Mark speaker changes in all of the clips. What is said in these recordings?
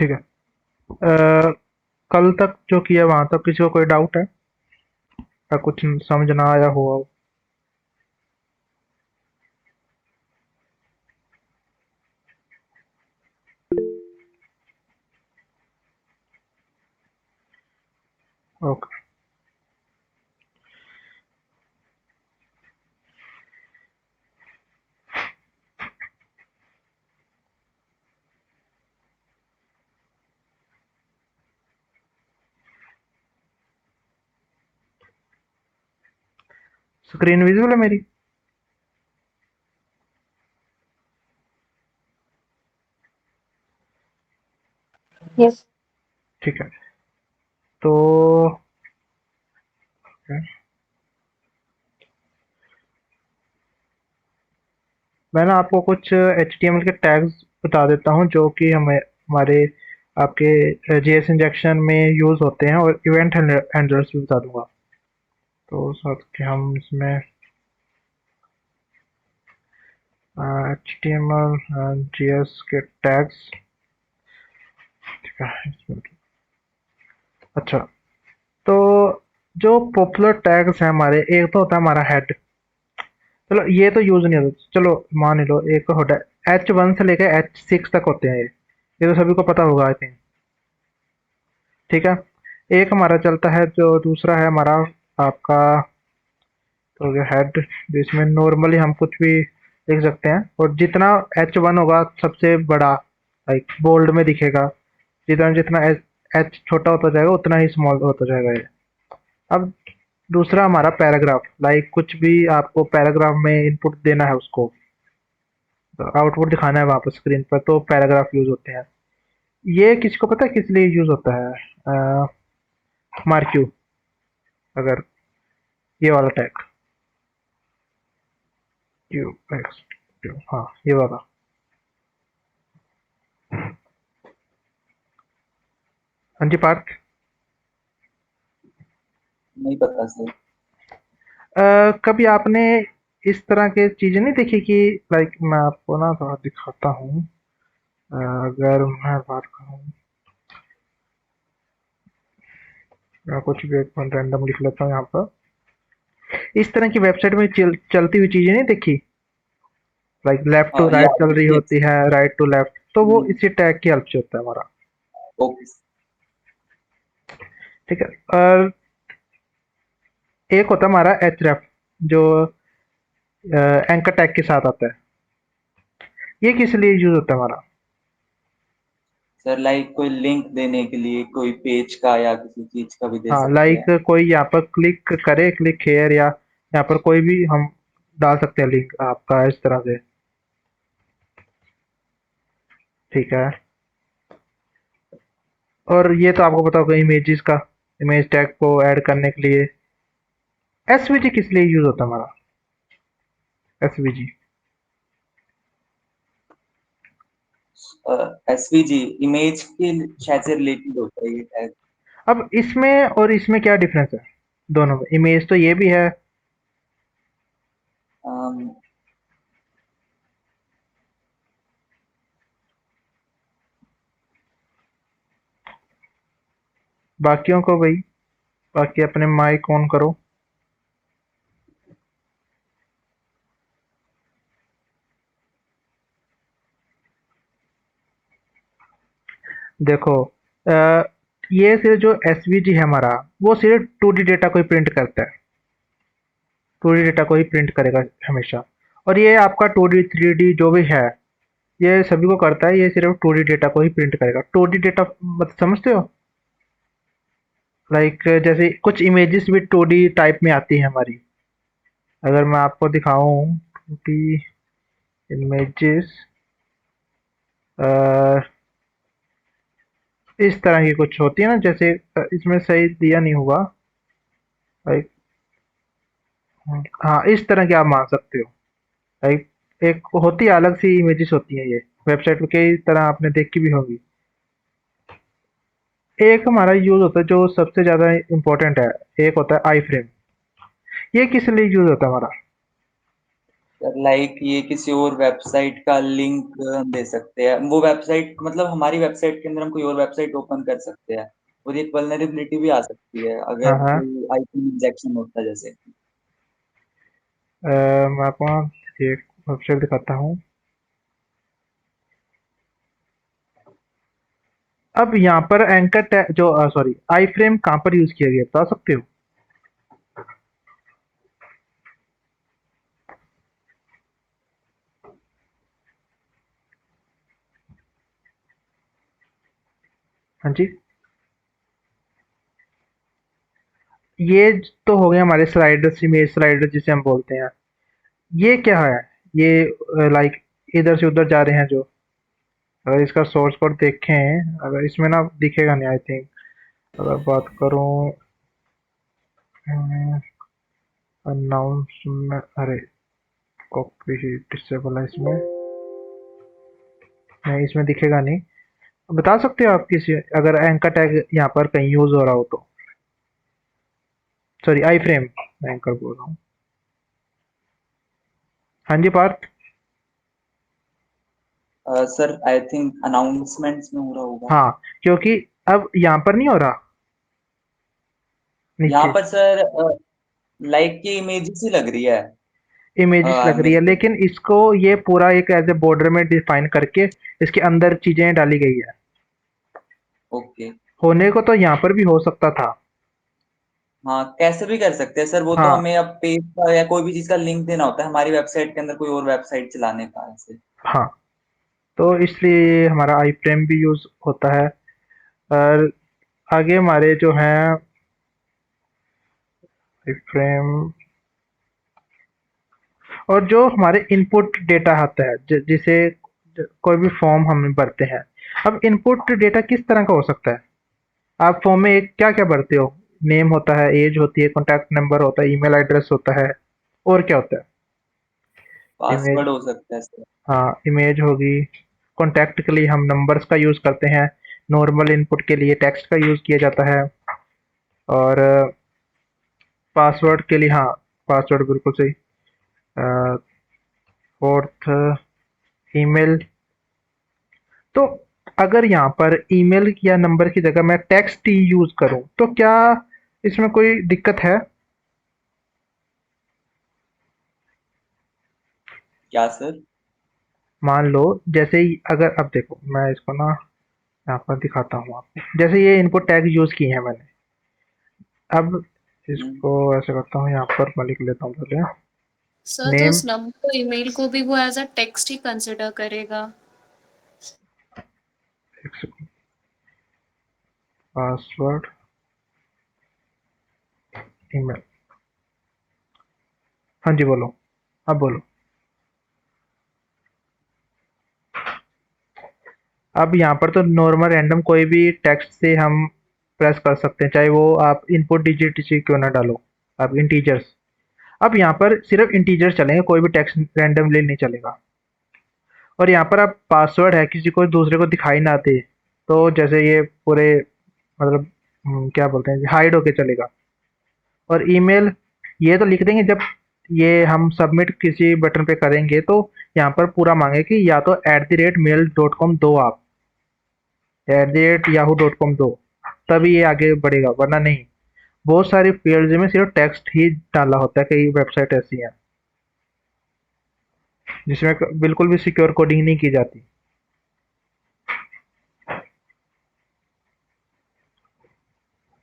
Speaker 1: ठीक है। कल तक जो किया वहां तक किसी को कोई डाउट है या कुछ समझ ना आया हो? ओके। स्क्रीन विजिबल है मेरी?
Speaker 2: यस।
Speaker 1: ठीक है। तो मैं ना आपको कुछ HTML के टैग्स बता देता हूँ जो कि हमें हमारे आपके JS इंजेक्शन में यूज़ होते हैं, और इवेंट हैंडलर्स भी बता दूंगा। तो साथ के हम इसमें HTML एंड JS के टैग्स। ठीक है इसमें। अच्छा, तो जो पॉपुलर टैग्स हैं हमारे, एक तो होता है हमारा हेड। चलो ये तो यूज नहीं होता, चलो मान ही लो। एक तो होता है H1 से लेकर H6 तक होते हैं ये तो सभी को पता होगा आई थिंक। ठीक है। एक हमारा चलता है, जो दूसरा है हमारा आपका, तो हो गया हेड, जिसमें नॉर्मली हम कुछ भी लिख सकते हैं, और जितना H1 होगा सबसे बड़ा, लाइक बोल्ड में दिखेगा। जितना जितना H छोटा होता जाएगा उतना ही स्मॉल होता जाएगा ये। अब दूसरा हमारा पैराग्राफ, लाइक कुछ भी आपको पैराग्राफ में इनपुट देना है, उसको आउटपुट दिखाना है वहां पर स्क्रीन पर, तो पैराग्राफ यूज होते हैं। ये किसको पता है किस लिए यूज होता है? मार्क्यू, अगर ये वाला टैग, क्यू एक्स, हाँ ये वाला। हाँ जी पार्थ।
Speaker 3: नहीं पता सर।
Speaker 1: कभी आपने इस तरह के चीजें नहीं देखी कि, लाइक मैं आपको ना थोड़ा दिखाता हूँ। अगर मैं बात करूँ, मैं कुछ भी एक रैंडम लिख लेता हूँ यहाँ पर। इस तरह की वेबसाइट में चलती हुई चीजें नहीं देखी, लाइक लेफ्ट टू
Speaker 3: हाँ
Speaker 1: राइट
Speaker 3: याद
Speaker 1: चल रही
Speaker 3: है।
Speaker 1: होती है, राइट टू लेफ्ट, तो वो इसी टैग की हेल्प से होता है हमारा।
Speaker 3: ओके।
Speaker 1: ठीक है। और एक होता है हमारा href, जो एंकर टैग के साथ आता है। ये किस लिए यूज होता है हमारा?
Speaker 3: सर लाइक कोई लिंक देने के लिए, कोई पेज का या किसी चीज का भी दे
Speaker 1: हाँ,
Speaker 3: सकते
Speaker 1: लाइक
Speaker 3: हैं।
Speaker 1: कोई यहाँ पर क्लिक करे, क्लिक हेयर, या यहाँ पर कोई भी हम डाल सकते हैं लिंक आपका इस तरह से। ठीक है। और ये तो आपको पता होगा इमेजेस का, इमेज टैग को ऐड करने के लिए। SVG किस लिए यूज होता है हमारा? SVG,
Speaker 3: एसवीजी इमेज के शायद से रिलेटेड होता है ये टैग।
Speaker 1: अब इसमें और इसमें क्या डिफरेंस है? दोनों में इमेज तो ये भी है। बाकियों को भाई, बाकी अपने माइक ऑन करो। देखो, अ, ये सिर्फ जो SVG है हमारा, वो सिर्फ 2D डेटा को ही प्रिंट करता है। 2D डेटा को ही प्रिंट करेगा हमेशा। और ये आपका 2D 3D जो भी है, ये सभी को करता है। ये सिर्फ 2D डेटा को ही प्रिंट करेगा। 2D डेटा मतलब समझते हो? लाइक जैसे कुछ इमेजेस भी 2D टाइप में आती है हमारी। अगर मैं आपको दिखाऊं 2D इमेजेस, इस तरह की कुछ होती है ना, जैसे इसमें सही दिया नहीं हुआ, लाइक हाँ इस तरह की आप मान सकते हो। लाइक एक होती है, अलग सी इमेजेस होती हैं ये, वेबसाइट पे कई तरह आपने देखी भी होगी। एक हमारा यूज होता है जो सबसे ज्यादा इम्पोर्टेंट है, एक होता है आई फ्रेम। ये किस लिए यूज होता है हमारा?
Speaker 3: सर लाइक ये किसी और वेबसाइट का लिंक दे सकते हैं, वो वेबसाइट मतलब हमारी वेबसाइट के अंदर हम कोई और वेबसाइट ओपन कर सकते हैं, और एक वल्नरेबिलिटी भी आ सकती है
Speaker 1: हाँ
Speaker 3: अगर
Speaker 1: हाँ।
Speaker 3: कोई आईपी इंजेक्शन होता है जैसे।
Speaker 1: मैं आपको एक वेबसाइट दिखाता हूँ। अब यहाँ पर एंकर टैग जो सॉरी आई फ्रेम कहाँ पर यूज किया गया बता सकते हो? हाँ जी। ये तो हो गए हमारे स्लाइडर्स, इमेज स्लाइडर जिसे हम बोलते हैं। ये क्या है? ये लाइक इधर से उधर जा रहे हैं जो। अगर इसका सोर्स कोड देखें, अगर इसमें ना दिखेगा नहीं आई थिंक। अगर बात करूं अनाउंसमेंट, अरे कॉपी डिसेबल है इसमें, नहीं इसमें दिखेगा नहीं। बता सकते हो आप किसी, अगर एंकर टैग यहाँ पर कहीं यूज हो रहा हो तो? सॉरी आई फ्रेम, एंकर बोल रहा हूँ। हाँ जी Parth.
Speaker 3: Sir I think announcements में हो रहा होगा।
Speaker 1: हाँ, क्योंकि अब यहाँ पर नहीं हो रहा
Speaker 3: यहाँ
Speaker 1: नीचे।
Speaker 3: पर सर लाइक की इमेजेस ही लग रही है।
Speaker 1: इमेजेस लग रही
Speaker 3: मेरे
Speaker 1: है,
Speaker 3: को।
Speaker 1: लेकिन इसको ये पूरा एक एज ए बॉर्डर में डिफाइन करके इसके अंदर चीजें डाली गई है।
Speaker 3: ओके।
Speaker 1: होने को तो यहाँ पर भी हो सकता था।
Speaker 3: हाँ कैसे भी कर सकते हैं सर, वो तो
Speaker 1: हाँ
Speaker 3: हमें अब पेज का या कोई भी चीज का लिंक देना होता है हमारी वेबसाइट के अंदर कोई और वेबसाइट चलाने का ऐसे।
Speaker 1: हाँ, तो इसलिए हमारा आई फ्रेम भी यूज होता है। और आगे हमारे जो हैं आई फ्रेम, और जो हमारे इनपुट डेटा आता है जिसे कोई भी फॉर्म हम भरते हैं। अब इनपुट डेटा किस तरह का हो सकता है? आप फॉर्म में एक क्या क्या भरते हो? नेम होता है, एज होती है, कॉन्टैक्ट नंबर होता है, ईमेल एड्रेस होता है, और क्या होता है? इमेज,
Speaker 3: पासवर्ड हो सकता है सर।
Speaker 1: हाँ इमेज होगी। कॉन्टैक्ट के लिए हम नंबर्स का यूज करते हैं। नॉर्मल इनपुट के लिए टेक्स्ट का यूज किया जाता है। और पासवर्ड के लिए, हाँ पासवर्ड बिल्कुल सही। Fourth, email. तो अगर यहाँ पर ईमेल या नंबर की जगह मैं टेक्स्ट ही यूज करूँ तो क्या इसमें कोई दिक्कत है?
Speaker 3: क्या सर?
Speaker 1: मान लो, जैसे ही अगर अब देखो मैं इसको ना यहाँ पर दिखाता हूँ आपको, जैसे ये इनपुट टैग यूज किए हैं मैंने। अब
Speaker 3: हम्म,
Speaker 1: इसको ऐसे करता हूँ, यहाँ पर मैं लिख लेता हूँ पहले
Speaker 2: सर तो
Speaker 1: नेम।
Speaker 2: उस नंबर को ईमेल को भी वो एज अ टेक्स्ट ही कंसिडर करेगा।
Speaker 1: Password, email. हाँ जी बोलो, अब बोलो। अब यहाँ पर तो नॉर्मल रैंडम कोई भी टेक्स्ट से हम प्रेस कर सकते हैं, चाहे वो आप इनपुट डिजिट से क्यों ना डालो, आप इंटीजर्स। अब यहाँ पर सिर्फ इंटीजर्स चलेंगे, कोई भी टेक्स्ट रैंडमली नहीं चलेगा। और यहाँ पर आप पासवर्ड है किसी को दूसरे को दिखाई ना दे, तो जैसे ये पूरे मतलब क्या बोलते हैं, हाइड होके चलेगा। और ईमेल ये तो लिख देंगे, जब ये हम सबमिट किसी बटन पे करेंगे तो यहाँ पर पूरा मांगे कि या तो @mail.com दो आप, @yahoo.com दो, तभी ये आगे बढ़ेगा, वरना नहीं। बहुत सारी फील्ड्स में सिर्फ टेक्स्ट ही डाला होता है, कई वेबसाइट ऐसी हैं जिसमें बिल्कुल भी सिक्योर कोडिंग नहीं की जाती।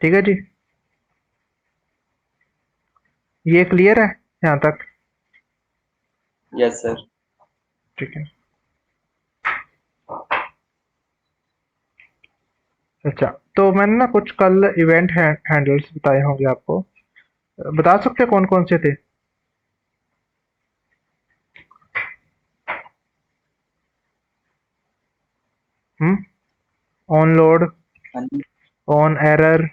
Speaker 1: ठीक है जी, ये क्लियर है यहाँ तक?
Speaker 3: Yes sir.
Speaker 1: ठीक है। अच्छा, तो मैंने ना कुछ कल इवेंट हैंडल्स बताए होंगे आपको, बता सकते हैं कौन कौन से थे? ऑन लोड,
Speaker 3: हाँ जी।
Speaker 1: On error,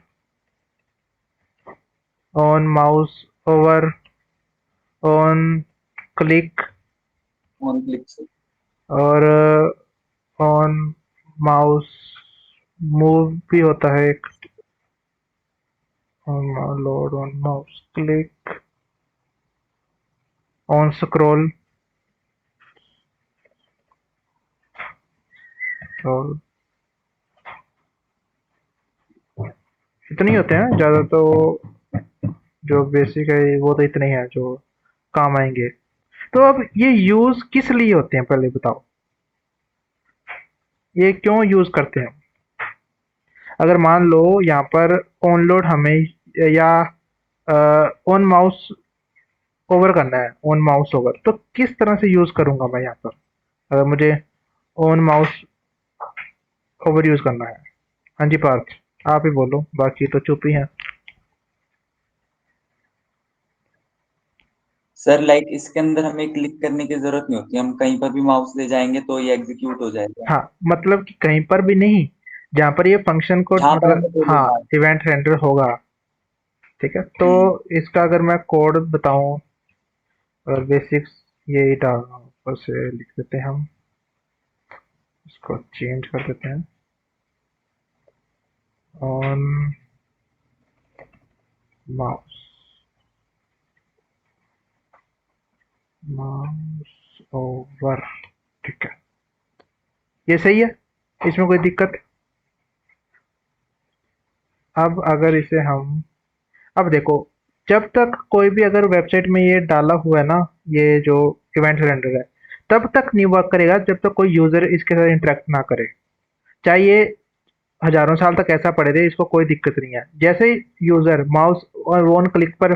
Speaker 1: on mouse over, on click,
Speaker 3: on click sir.
Speaker 1: और ऑन माउस मूव भी होता है एक। On load, on mouse click, on scroll. Control, इतने ही होते हैं ज़्यादा तो। जो बेसिक है वो तो इतने ही है जो काम आएंगे। तो अब ये यूज़ किस लिए होते हैं पहले बताओ, ये क्यों यूज़ करते हैं? अगर मान लो यहाँ पर ऑन लोड हमें या ऑन माउस ओवर करना है, ऑन माउस ओवर, तो किस तरह से यूज़ करूँगा मैं यहाँ पर, अगर मुझे ऑन माउस ओवर यूज़ करना है? हाँ जी पार्थ, आप ही बोलो, बाकी तो चुप ही हैं।
Speaker 3: सर लाइक इसके अंदर हमें क्लिक करने की जरूरत नहीं होती, हम कहीं पर भी माउस ले जाएंगे तो ये एग्जीक्यूट हो जाएगा।
Speaker 1: हाँ, मतलब कि कहीं पर भी नहीं, जहाँ पर ये फंक्शन कोड
Speaker 3: जहाँ पर
Speaker 1: मतलब
Speaker 3: हमें
Speaker 1: हाँ
Speaker 3: बोलेगा।
Speaker 1: इवेंट रेंडर होगा। ठीक है, तो
Speaker 3: हम्म।
Speaker 1: इसका अगर मैं कोड बताऊं, और बेसिक्स यही डालना हूं, ऊपर से लिख देते हैं हम, इसको चेंज कर देते हैं ऑन माउस, माउस ओवर। ठीक है, ये सही है, इसमें कोई दिक्कत? अब अगर इसे हम, अब देखो, जब तक कोई भी अगर वेबसाइट में ये डाला हुआ है ना, ये जो इवेंट रेंडर है, तब तक नहीं वर्क करेगा जब तक कोई यूजर इसके साथ इंटरेक्ट ना करे। चाहे ये हजारों साल तक ऐसा पड़े रहे, इसको कोई दिक्कत नहीं है। जैसे ही यूजर माउस और वन क्लिक पर,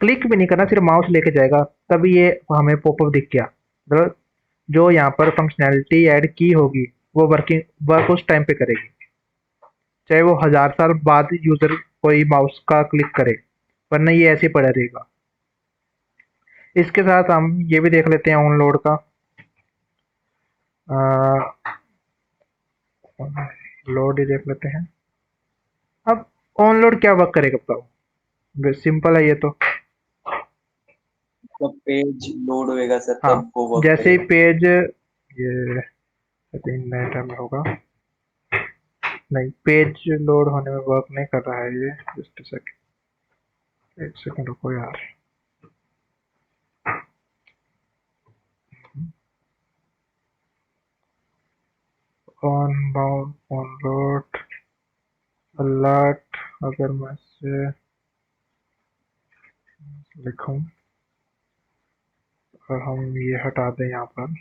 Speaker 1: क्लिक भी नहीं करना, सिर्फ माउस लेके जाएगा, तभी ये हमें पॉपअप दिख गया। मतलब जो यहाँ पर फंक्शनैलिटी ऐड की होगी वो वर्क उस टाइम पे करेगी, चाहे वो 1000 साल बाद यूजर कोई माउस का क्लिक करे, वरना ये ऐसे ही पड़ा रहेगा। इसके साथ हम ये भी देख लेते हैं ऑन लोड का। लोड ही देख लेते हैं। अब ऑन लोड क्या वर्क करेगा बताओ, सिंपल है ये तो।
Speaker 3: जब पेज लोड होएगा सर
Speaker 1: हाँ,
Speaker 3: तब वो वर्क
Speaker 1: जैसे ही
Speaker 3: करेगा।
Speaker 1: पेज, ये नए टाइम में होगा, नहीं पेज लोड होने में वर्क नहीं कर रहा है ये, जस्ट सेकंड, एक सेकंड रुको यार। On bound, on load, alert, अगर मैं इसे लिखूं और हम ये हटा दें यहाँ पर,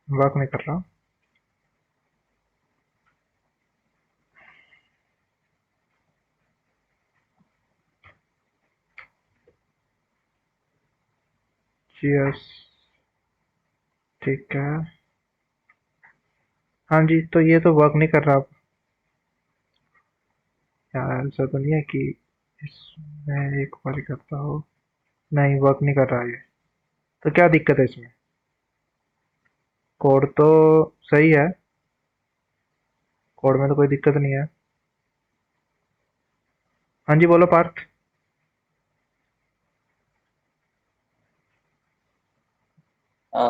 Speaker 1: वर्क नहीं कर रहा। यस, ठीक है। हाँ जी, तो ये तो वर्क नहीं कर रहा अब। यार ऐसा तो नहीं है कि इसमें एक बार ही करता हो, नहीं वर्क नहीं कर रहा ये, तो क्या दिक्कत है इसमें? कोड तो सही है, कोड में तो कोई दिक्कत नहीं है। हाँ जी बोलो पार्थ।
Speaker 3: अ,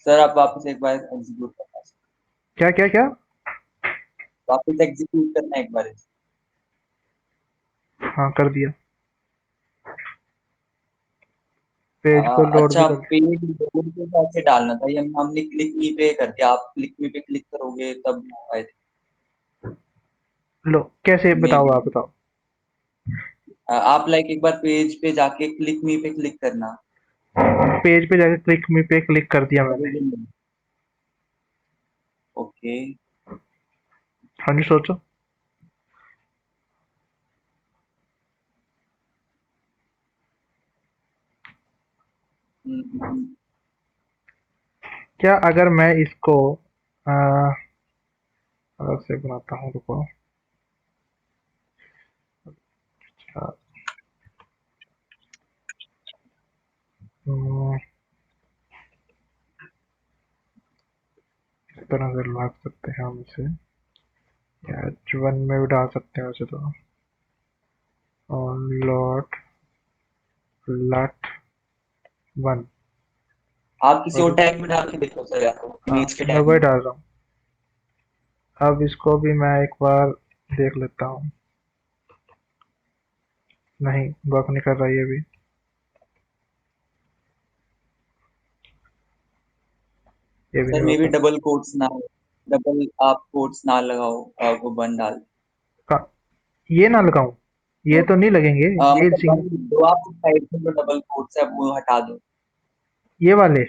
Speaker 3: सर आप वापस एक बार एग्जीक्यूट करना है।
Speaker 1: क्या क्या क्या?
Speaker 3: वापस एग्जीक्यूट करना है एक बार।
Speaker 1: हाँ कर दिया, पेज को लोड भी
Speaker 3: अच्छा,
Speaker 1: कर।
Speaker 3: पेज लोड पे कैसे डालना था, ये हमने क्लिक मी पे कर दिया, आप क्लिक मी पे क्लिक करोगे तब आई
Speaker 1: लो कैसे
Speaker 3: मे
Speaker 1: बताओ,
Speaker 3: बी।
Speaker 1: आप बताओ।
Speaker 3: आप लाइक एक बार पेज पे जाके क्लिक मी पे क्लिक करना।
Speaker 1: पेज पे जाके क्लिक मी पे क्लिक कर दिया मैंने।
Speaker 3: ओके।
Speaker 1: हाँ जी सोचो। क्या अगर मैं इसको अलग से बनाता हूँ, रुको। अच्छा, हम्म, इस तरह से लगा सकते हैं हम इसे, या H1 में भी डाल सकते हैं वैसे तो। ऑन लॉट लट वन,
Speaker 3: आप किसी
Speaker 1: और
Speaker 3: और टैग में डाल के देखो सर, या तो
Speaker 1: हाँ
Speaker 3: इमेज के
Speaker 1: मैं
Speaker 3: टैग
Speaker 1: वही
Speaker 3: में।
Speaker 1: डाल रहा हूँ। अब इसको भी मैं एक बार देख लेता हूँ, नहीं वर्क नहीं कर रहा ये भी। ये भी
Speaker 3: सर
Speaker 1: नहीं
Speaker 3: मे भी
Speaker 1: होता।
Speaker 3: डबल कोट्स ना हो, डबल आप कोट्स ना लगाओ, वो बन डाल।
Speaker 1: ये ना लगाऊं? ये तो नहीं लगेंगे। ये
Speaker 3: मतलब
Speaker 1: सिंग
Speaker 3: दो आप साइड में जो डबल कोट्स है वो हटा दो।
Speaker 1: ये वाले?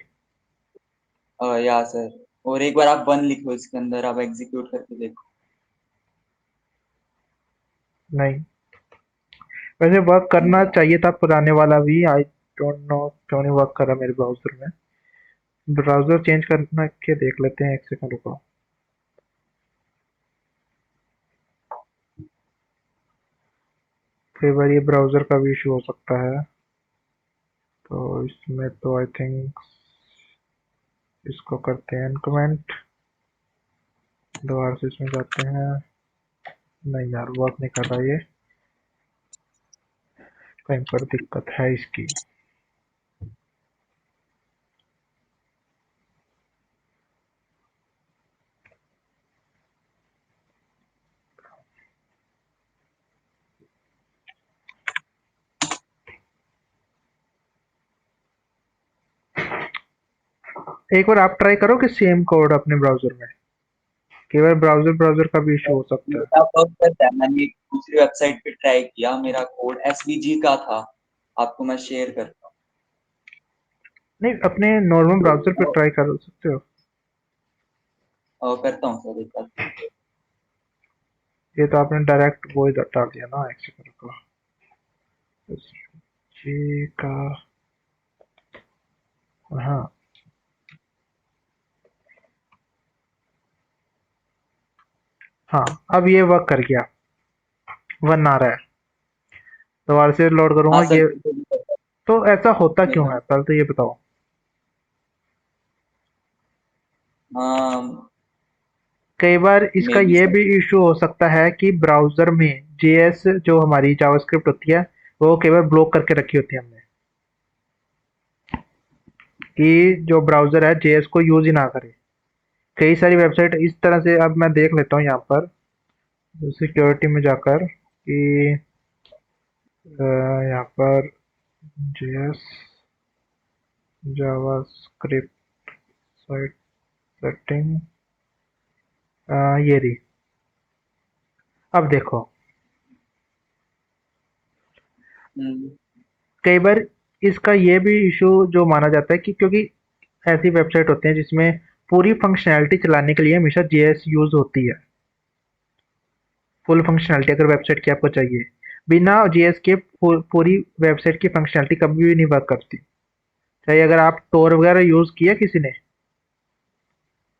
Speaker 3: या सर, और एक बार आप वन लिखो इसके अंदर, आप एग्जीक्यूट करके देखो।
Speaker 1: नहीं, वैसे वर्क करना चाहिए था पुराने वाला भी। आई डोंट नो क्यों नहीं वर्क कर रहा मेरे ब्राउजर में। ब्राउजर चेंज करना के देख लेते हैं, एक सेकंड रुको। कई बार ये ब्राउजर का भी इशू हो सकता है। तो इसमें तो आई थिंक इसको करते हैं इनकमेंट, दोबारा से इसमें जाते हैं। नहीं यार, वर्क नहीं कर रहा ये, कहीं पर दिक्कत है इसकी। एक बार आप ट्राई करो कि सेम कोड अपने ब्राउजर में। कई बार ब्राउजर ब्राउजर का भी इशू हो सकता है।
Speaker 3: मेरा वर्क करता है, मैंने एक दूसरी वेबसाइट पे ट्राई किया, मेरा कोड एसवीजी का था, आपको मैं शेयर करता
Speaker 1: नहीं, अपने नॉर्मल ब्राउजर पे
Speaker 3: हूँ।
Speaker 1: ट्राई कर सकते हो।
Speaker 3: करता हूँ सर एक बार।
Speaker 1: ये तो आपने डायरेक्ट वो ही डाल दिया ना, एक सेकंड रुको। जी का, हाँ हाँ, अब ये वर्क कर गया, वन आ रहा है। दोबारा से लोड करूंगा
Speaker 3: हाँ सर,
Speaker 1: ये। तो ऐसा होता
Speaker 3: मेरे
Speaker 1: क्यों
Speaker 3: को
Speaker 1: है, पहले तो ये बताओ। कई बार इसका
Speaker 3: मे बी
Speaker 1: ये
Speaker 3: सर।
Speaker 1: भी इशू हो सकता है कि ब्राउजर में जेएस जो हमारी जावास्क्रिप्ट होती है, वो कई बार ब्लॉक करके रखी होती है हमने, कि जो ब्राउजर है जेएस को यूज ही ना करे। कई सारी वेबसाइट इस तरह से, अब मैं देख लेता हूँ यहाँ पर सिक्योरिटी में जाकर कि यहाँ पर जेएस जावास्क्रिप्ट साइट सेटिंग, ये रही। अब देखो,
Speaker 3: हम्म,
Speaker 1: कई बार इसका ये भी इशू जो माना जाता है कि क्योंकि ऐसी वेबसाइट होती हैं जिसमें पूरी फंक्शनैलिटी चलाने के लिए हमेशा जेएस यूज होती है। फुल फंक्शनैलिटी अगर वेबसाइट की आपको चाहिए, बिना जेएस के पूरी वेबसाइट की फंक्शनैलिटी कभी भी नहीं वर्क करती। चाहे अगर आप टोर वगैरह यूज किया किसी ने।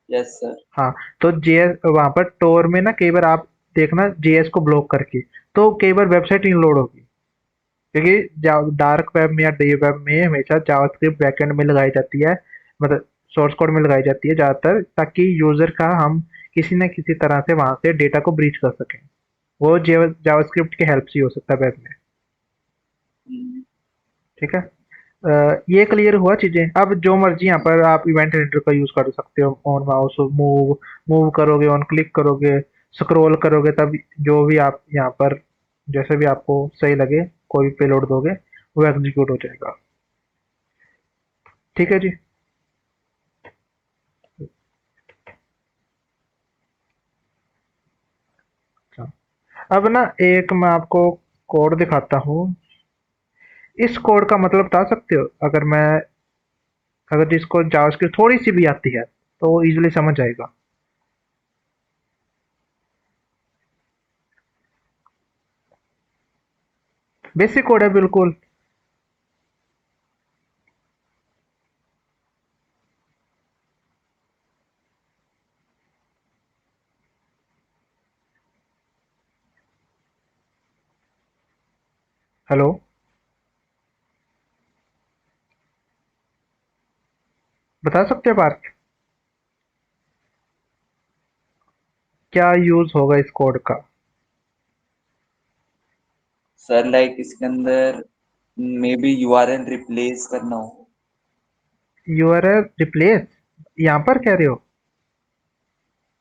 Speaker 3: Yes sir.
Speaker 1: हाँ, तो जेएस वहाँ पर टोर में ना कई बार आप देखना जेएस को ब्लॉक करके, तो कई बार वेबसाइट नहीं लोड होगी। क्योंकि डार्क वेब में या डे वेब में हमेशा जावास्क्रिप्ट बैकएंड में लगाई जाती है, मतलब सोर्स कोड में लगाई जाती है ज़्यादातर, ताकि यूजर का हम किसी न किसी तरह से वहां से डेटा को ब्रीच कर सकें। वो जावास्क्रिप्ट की हेल्प से ही हो सकता है वेब में।
Speaker 3: हम्म,
Speaker 1: ठीक है। ये क्लियर हुआ चीजें। अब जो मर्जी यहाँ पर आप इवेंट एडिटर का यूज कर सकते हो, ऑन माउस मूव, मूव करोगे, ऑन क्लिक करोगे, स्क्रॉल करोगे, तब जो भी आप यहाँ पर जैसे भी आपको सही लगे कोई भी पेलोड दोगे, वो एग्जीक्यूट हो जाएगा। ठीक है जी। अच्छा, अब ना एक मैं आपको कोड दिखाता हूँ। इस कोड का मतलब बता सकते हो? अगर जिसको जावास्क्रिप्ट थोड़ी सी भी आती है तो वो इजीली समझ जाएगा। बेसिक कोड है बिल्कुल। हेलो, बता सकते हो पार्थ, क्या यूज होगा इस कोड का?
Speaker 3: सर लाइक इसके अंदर मे बी यूआरएल रिप्लेस करना हो।
Speaker 1: URL replace? यहाँ पर कह रहे हो?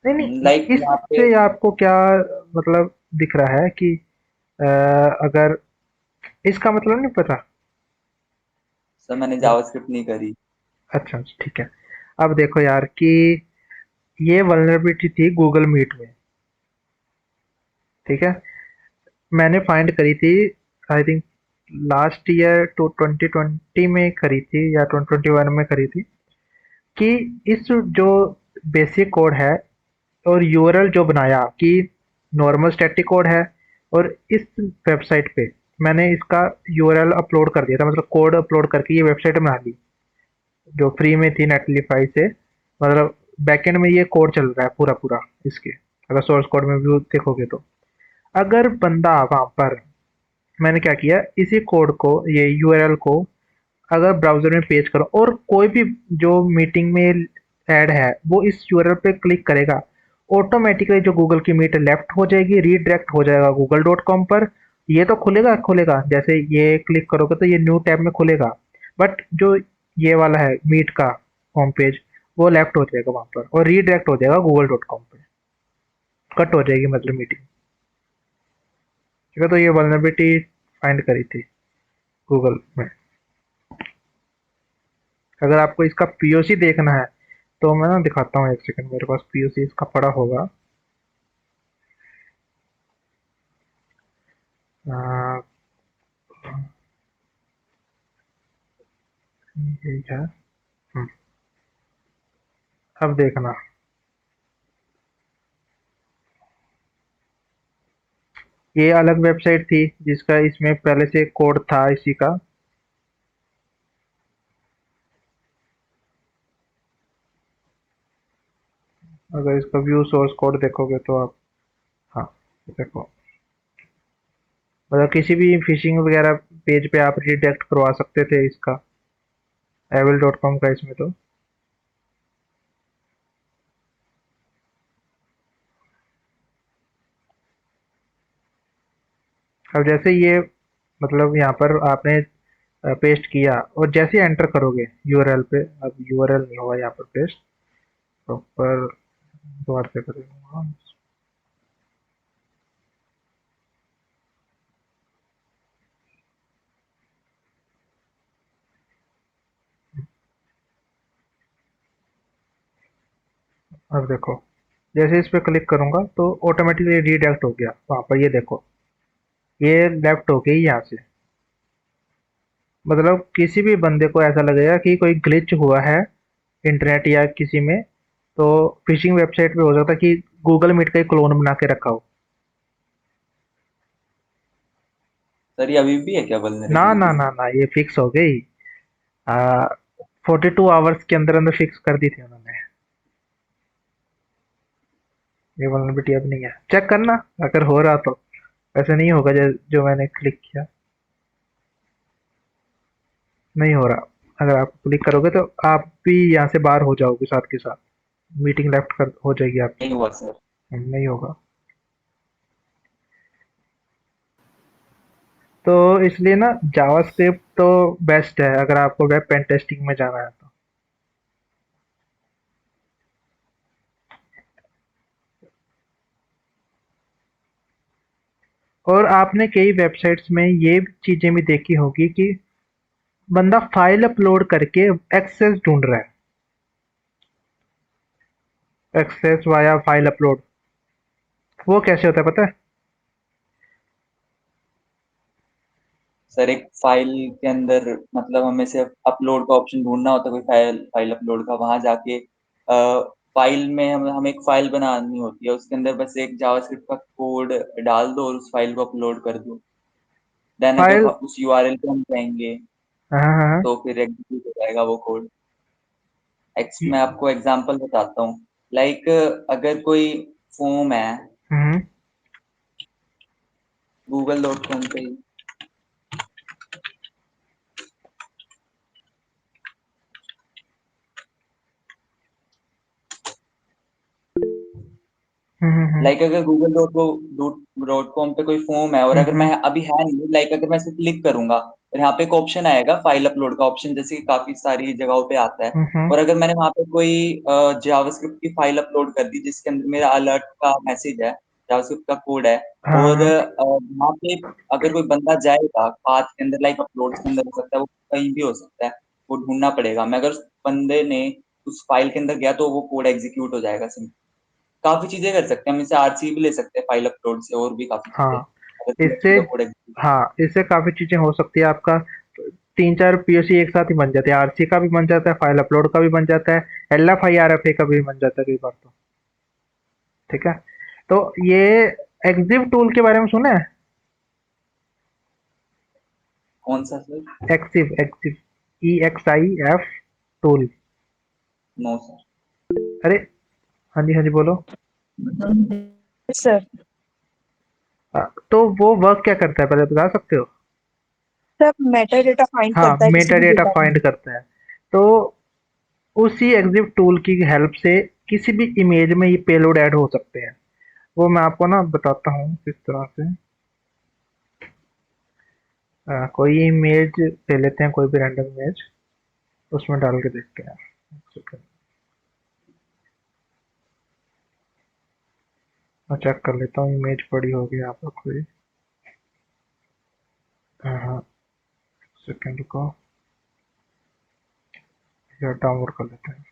Speaker 1: नहीं नहीं,
Speaker 3: लाइक यहाँ पे,
Speaker 1: इससे आपको क्या मतलब दिख रहा है कि अगर इसका मतलब नहीं पता?
Speaker 3: सर मैंने जावास्क्रिप्ट नहीं करी।
Speaker 1: अच्छा अच्छा, ठीक है। अब देखो यार कि ये वल्नरेबिलिटी थी गूगल मीट में, ठीक है। मैंने फाइंड करी थी, I think last year to 2020 में करी थी या 2021 में करी थी, कि इस जो बेसिक कोड है और यूआरएल जो बनाया कि नॉर्मल स्टैटिक कोड है, और इस वेबसाइट पे मैंने इसका यूआरएल अपलोड कर दिया था, मतलब कोड अपलोड करके ये वेबसाइट बना ली जो फ्री में थी नेटलीफाई से। मतलब बैकएंड में ये कोड चल रहा है पूरा पूरा इसके, अगर सोर्स कोड में भी देखोगे तो। अगर बंदा वहाँ पर, मैंने क्या किया, इसी कोड को, ये यूआरएल को अगर ब्राउज़र में पेस्ट करो और कोई भी जो मीटिंग में ऐड है वो इस यूआरएल पे क्लिक करेगा, ऑटोमेटिकली जो गूगल की मीट लेफ्ट हो जाएगी, रीडायरेक्ट हो जाएगा google.com पर। ये तो खुलेगा खुलेगा, जैसे ये क्लिक करोगे तो ये न्यू टैब में खुलेगा, बट जो ये वाला है मीट का होम पेज, वो लेफ्ट हो जाएगा वहाँ पर और रीडायरेक्ट हो जाएगा google.com पे, कट हो जाएगी मतलब मीटिंग। ठीक है, तो ये वल्नरेबिलिटी फाइंड करी थी गूगल में। अगर आपको इसका पीओसी देखना है तो मैं ना दिखाता हूँ, एक सेकंड, मेरे पास पीओसी इसका पड़ा होगा। आ, ये है। हम्म, अब देखना, ये अलग वेबसाइट थी जिसका इसमें पहले से कोड था इसी का। अगर इसका व्यू सोर्स कोड देखोगे तो आप, हाँ देखो, मतलब किसी भी फिशिंग वगैरह पेज पे आप रिडायरेक्ट करवा सकते थे इसका, एवल.com का इसमें तो। अब जैसे ये, मतलब यहाँ पर आपने पेस्ट किया और जैसे एंटर करोगे यूआरएल पे, अब यूआरएल नहीं होगा यहाँ पर पेस्ट, प्रॉपर दोबारा से करेंगे। अब देखो, जैसे इस पे क्लिक करूंगा तो ऑटोमेटिकली रीडायरेक्ट हो गया वहां पर, ये देखो ये लेफ्ट हो गई यहाँ से। मतलब किसी भी बंदे को ऐसा लगेगा कि कोई ग्लिच हुआ है इंटरनेट या किसी में, तो फिशिंग वेबसाइट पे हो सकता है कि गूगल मीट का ही क्लोन बना के रखा हो।
Speaker 3: सर ये अभी भी है क्या
Speaker 1: ना ना
Speaker 3: वल्नरेबिलिटी?
Speaker 1: ना ना, ये फिक्स हो गई। 42 आवर्स के अंदर अंदर फिक्स कर दी थी उन्होंने। ये वल्नरेबिलिटी अब नहीं है, चेक करना अगर हो रहा तो। ऐसा नहीं होगा जो मैंने क्लिक किया, नहीं हो रहा। अगर आप क्लिक करोगे तो आप भी यहाँ से बाहर हो जाओगे साथ के साथ, मीटिंग लेफ्ट कर हो जाएगी आपकी।
Speaker 3: नहीं हुआ सर।
Speaker 1: नहीं होगा। तो इसलिए ना जावास्क्रिप्ट तो बेस्ट है अगर आपको वेब पेन टेस्टिंग में जाना है तो। और आपने कई वेबसाइट्स में ये चीजें भी देखी होगी कि बंदा फाइल अपलोड करके एक्सेस ढूंढ रहा है, एक्सेस वाया फाइल अपलोड। वो कैसे होता है पता है?
Speaker 3: सर एक फाइल के अंदर मतलब हमें सिर्फ अपलोड का ऑप्शन ढूंढना होता है, कोई फाइल फाइल अपलोड का, वहां जाके फाइल में हमें एक फाइल बनानी होती है, उसके अंदर बस एक जावास्क्रिप्ट का कोड डाल दो और उस फाइल को अपलोड कर दो। देन अगर
Speaker 1: फाइल,
Speaker 3: उस यूआरएल पे हम जाएंगे
Speaker 1: हाँ हाँ हाँ।
Speaker 3: तो फिर एग्जीक्यूट हो जाएगा वो कोड। मैं आपको एग्जांपल बताता हूँ। लाइक अगर कोई फॉर्म है
Speaker 1: हम्म
Speaker 3: google.com पे,
Speaker 1: हम्म
Speaker 3: लाइक अगर google.com पे कोई फॉर्म है और अगर मैं
Speaker 1: हम्म
Speaker 3: अभी है नहीं, लाइक अगर मैं इसे क्लिक करूंगा और यहाँ पे एक ऑप्शन आएगा फाइल अपलोड का ऑप्शन, जैसे कि काफी सारी जगहों पे आता है।
Speaker 1: हम्म
Speaker 3: और अगर मैंने वहां पे कोई जावास्क्रिप्ट की फाइल अपलोड कर दी जिसके अंदर मेरा अलर्ट का मैसेज है, जावास्क्रिप्ट का कोड है, और
Speaker 1: हाँ
Speaker 3: वहां पे अगर कोई बंदा जाएगा पाथ के अंदर, लाइक अपलोड्स के अंदर हो सकता है, वो कहीं भी हो सकता है, वो ढूंढना पड़ेगा। मैं अगर उस बंदे ने उस फाइल के अंदर गया तो वो कोड एग्जीक्यूट हो जाएगा। काफी चीजें कर सकते हैं हम, इससे आरसी भी ले सकते हैं फाइल अपलोड से, और भी काफी चीजें
Speaker 1: हाँ
Speaker 3: अगर तुम्हें
Speaker 1: इससे,
Speaker 3: चाहिए कोड एग्जीक्यूट।
Speaker 1: हाँ इससे काफी चीजें हो सकती है। आपका 3-4 पीओसी एक साथ ही बन जाते हैं, आरसी का भी बन जाता है, फाइल अपलोड का भी बन जाता है, एलएफआई आरएफए का भी बन जाता है कई बार तो। ठीक है, तो ये एक्सिव टूल के बारे में सुना है?
Speaker 3: कौन सा sir?
Speaker 1: EXIF, EXIF, EXIF tool.
Speaker 3: No sir.
Speaker 1: अरे हाँ जी, हाँ जी बोलो।
Speaker 4: सर।
Speaker 1: तो वो वर्क क्या करता है पहले बता सकते हो?
Speaker 4: सर मेटा डेटा फाइंड
Speaker 1: हाँ,
Speaker 4: करता है किसी
Speaker 1: मेटा
Speaker 4: भी
Speaker 1: डेटा
Speaker 4: डेटा में।
Speaker 1: फाइंड करता है। तो उसी एग्जिट टूल की हेल्प से किसी भी इमेज में ये पेलोड ऐड हो सकते हैं। वो मैं आपको ना बताता हूँ किस तरह से। कोई इमेज ले लेते हैं, कोई भी रैंडम इमेज, उसमें डाल के देखते हैं। एक सेकंड, मैं चेक कर लेता हूँ इमेज पड़ी होगी यहाँ पर कोई। हाँ, सेकंड को या डाउनलोड कर लेते हैं।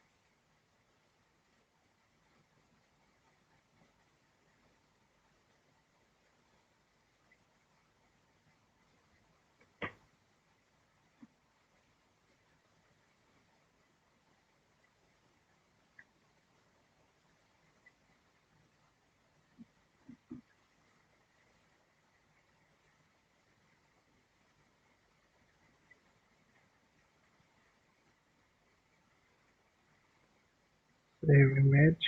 Speaker 1: सेव इमेज,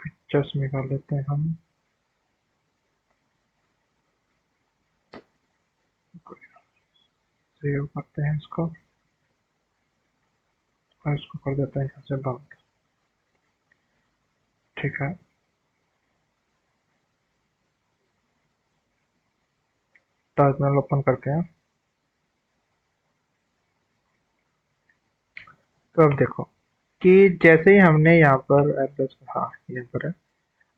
Speaker 1: पिक्चर्स निकाल लेते हैं हम। सेव करते हैं इसको और इसको कर देते हैं यहाँ से बंद। ठीक है, टर्मिनल ओपन करते हैं। तो अब देखो कि जैसे ही हमने यहाँ पर एड्रेस, हाँ यहाँ पर है।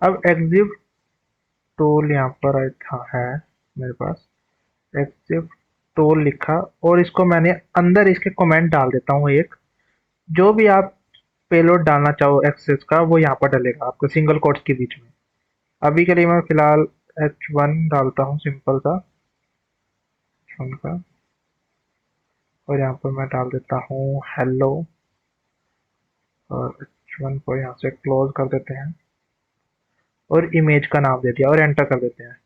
Speaker 1: अब एग्जिट टूल यहाँ पर हाँ है मेरे पास। एग्जिट टूल लिखा और इसको मैंने अंदर इसके कमेंट डाल देता हूँ एक। जो भी आप पेलोड डालना चाहो एक्सेस का, वो यहाँ पर डलेगा आपको सिंगल कोट्स के बीच में। अभी के लिए मैं फिलहाल H1 डालता हूँ, सिंपल सा H1 का। और यहाँ पर मैं डाल देता हूँ हेलो, और H1 को यहाँ से क्लोज कर देते हैं और इमेज का नाम दे दिया और एंटर कर देते हैं।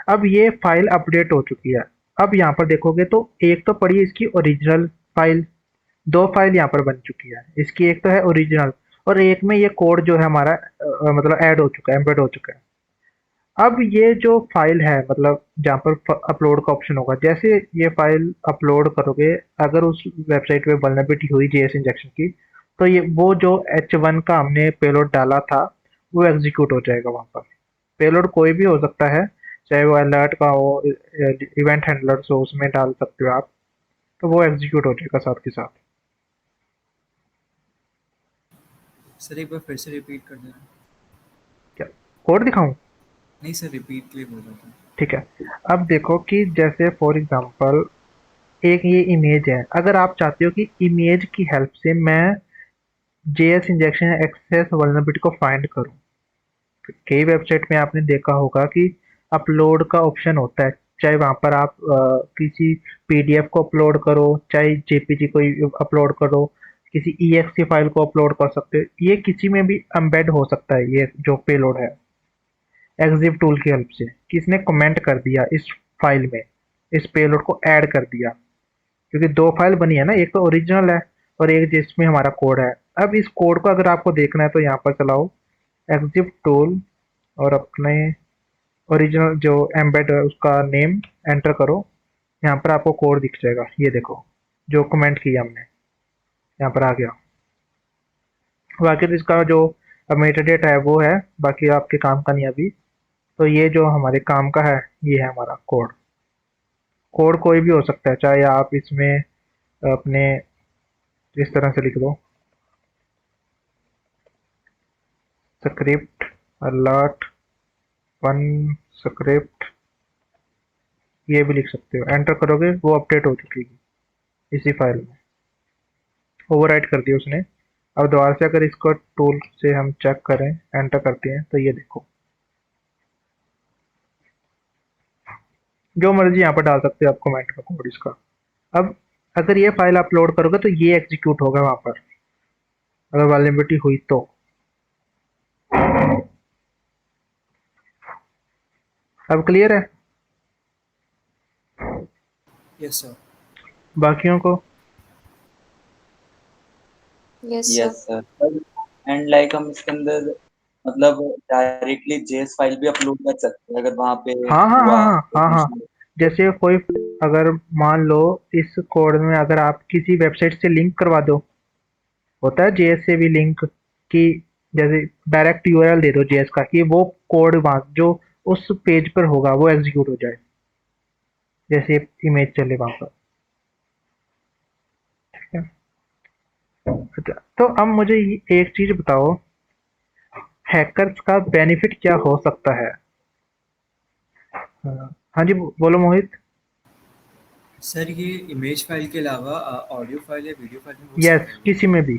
Speaker 1: अब ये फाइल अपडेट हो चुकी है। अब यहाँ पर देखोगे तो एक तो पड़ी है इसकी ओरिजिनल फाइल, दो फाइल यहाँ पर बन चुकी है। इसकी एक तो है ओरिजिनल और एक में ये कोड जो है हमारा मतलब ऐड हो चुका है, एम्बेड हो चुका है। अब ये जो फाइल है मतलब जहाँ पर अपलोड का ऑप्शन होगा, जैसे ये फाइल अपलोड करोगे, अगर उस वेबसाइट पे वल्नरेबिलिटी हुई जेएस इंजेक्शन की, तो ये वो जो H1 का हमने पेलोड डाला था वो एग्जीक्यूट हो जाएगा वहाँ पर। पेलोड कोई भी हो सकता है, चाहे वो अलर्ट का हो, इवेंट हैंडलर्स हो, उसमें डाल सकते हो आप, तो वो एग्जीक्यूट हो जाएगा साथ के साथ।
Speaker 5: सर एक बार फिर से रिपीट कर देना।
Speaker 1: क्या कोड दिखाऊं?
Speaker 5: नहीं सर, रिपीट के लिए बोल रहा था।
Speaker 1: ठीक है, अब देखो कि जैसे फॉर एग्जांपल एक ये इमेज है। अगर आप चाहते हो कि इमेज की हेल्प से मैं जेएस इंजेक्शन एक्सेस वल्नरेबिलिटी को फाइंड करूं, कई वेबसाइट में आपने देखा होगा कि अपलोड का ऑप्शन होता है, चाहे वहां पर आप किसी पीडीएफ को अपलोड करो, चाहे जेपीजी को अपलोड करो, किसी ईएक्सटी फाइल को अपलोड कर सकते हो। ये किसी में भी एम्बेड हो सकता है ये जो पेलोड है एग्जिव टूल की हेल्प से। किसने कमेंट कर दिया इस फाइल में, इस पेलोड को ऐड कर दिया, क्योंकि दो फाइल बनी है ना, एक तो ओरिजिनल है और एक जिसमें हमारा कोड है। अब इस कोड को अगर आपको देखना है तो यहाँ पर चलाओ एग्जिव टूल और अपने ओरिजिनल जो एम्बेड है उसका नेम एंटर करो। यहाँ पर आपको कोड दिख जाएगा, ये देखो जो कमेंट किया हमने यहाँ पर आ गया। बाकी तो इसका जो मेटा डेटा है वो है, बाकी आपके काम का नहीं अभी। तो ये जो हमारे काम का है ये है हमारा कोड। कोड कोई भी हो सकता है, चाहे आप इसमें अपने इस तरह से लिख दो, स्क्रिप्ट अलर्ट 1 स्क्रिप्ट, ये भी लिख सकते हो। एंटर करोगे वो अपडेट हो चुकी है इसी फाइल में। ओवरराइट कर दिया उसने। अब दोबारा से अगर इसको टूल से हम चेक करें, एंटर करते हैं, तो ये देखो जो मर्जी यहाँ पर डाल सकते हो आप कमेंट में कोड इसका। अब अगर ये फाइल अपलोड करोगे तो ये एग्जीक्यूट होगा वहां पर, अगर वल्नरेबिलिटी हुई तो। अब क्लियर है
Speaker 5: यस सर।
Speaker 1: बाकियों को?
Speaker 2: Yes
Speaker 3: yes
Speaker 2: sir.
Speaker 3: Sir. And like हम इसके अंदर मतलब डायरेक्टली जेएस फाइल भी अपलोड कर सकते हैं अगर वहाँ पे
Speaker 1: हाँ हाँ हाँ
Speaker 3: हुआ
Speaker 1: हाँ
Speaker 3: कोई
Speaker 1: हाँ हाँ।
Speaker 3: issue।
Speaker 1: जैसे कोई, अगर मान लो इस कोड में अगर आप किसी वेबसाइट से लिंक करवा दो, होता है जेएस से भी लिंक, कि जैसे डायरेक्ट यूआरएल दे दो जेएस का कि वो कोड वहाँ जो उस पेज पर होगा वो एग्जीक्यूट हो जाए, जैसे इमेज चले वहाँ पर। ठीक है। अच्छा, तो अब मुझे एक चीज बताओ, हैकर्स का बेनिफिट क्या हो सकता है? हाँ जी, बोलो मोहित।
Speaker 5: सर ये इमेज फाइल के अलावा ऑडियो फाइल या वीडियो फाइल में हो
Speaker 1: यस,
Speaker 5: सकता है ये?
Speaker 1: किसी में भी,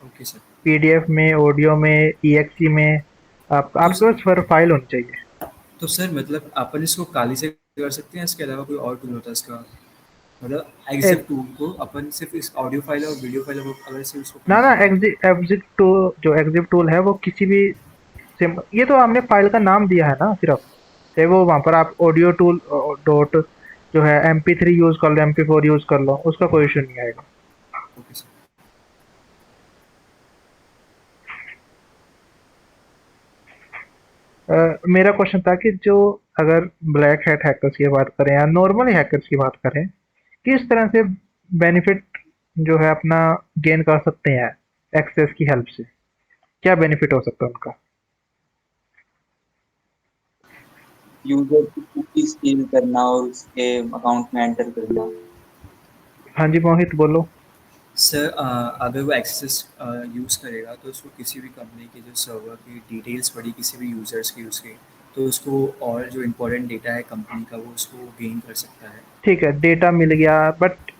Speaker 5: ओके सर।
Speaker 1: पीडीएफ में, ऑडियो में, ईएक्सी में,
Speaker 5: तो
Speaker 1: आपके पास पर फाइल होनी चाहिए।
Speaker 5: तो सर मतलब अपन इसको काली से कर सकते हैं, इसके अलावा कोई और टूल होता है इसका? मतलब
Speaker 1: ए,
Speaker 5: एग्जिप टूल को अपन सिर्फ इस ऑडियो फाइल और वीडियो फाइल अगर सिर्फ इसको
Speaker 1: ना
Speaker 5: प्रिंट
Speaker 1: ना,
Speaker 5: करना है तो?
Speaker 1: एग्जिट टूल, जो एग्जिट टूल है वो किसी भी ये तो हमने फाइल का नाम दिया है ना सिर्फ, चाहे वो वहां पर आप ऑडियो टूल डॉट जो है MP3 यूज कर लो, MP4 यूज कर लो, उसका कोई इशू नहीं आएगा।
Speaker 5: Okay sir.
Speaker 1: मेरा क्वेश्चन था कि जो, अगर ब्लैक हैट हैकर्स की बात करें या नॉर्मल हैकर्स की बात करें, किस तरह से बेनिफिट जो है अपना गेन कर सकते हैं एक्सेस की हेल्प से, क्या बेनिफिट हो सकता है उनका?
Speaker 3: यूजर की कुकी स्टील करना और उसके अकाउंट में एंटर करना।
Speaker 1: हाँ जी मोहित, बोलो।
Speaker 5: सर अगर वो एक्सेस यूज़ करेगा तो उसको किसी भी कंपनी के जो सर्वर की डिटेल्स पड़ी किसी भी यूज़र्स की उसके, तो उसको और जो इम्पोर्टेंट डेटा है कंपनी का वो उसको गेन कर सकता है।
Speaker 1: ठीक है, डेटा मिल गया, बट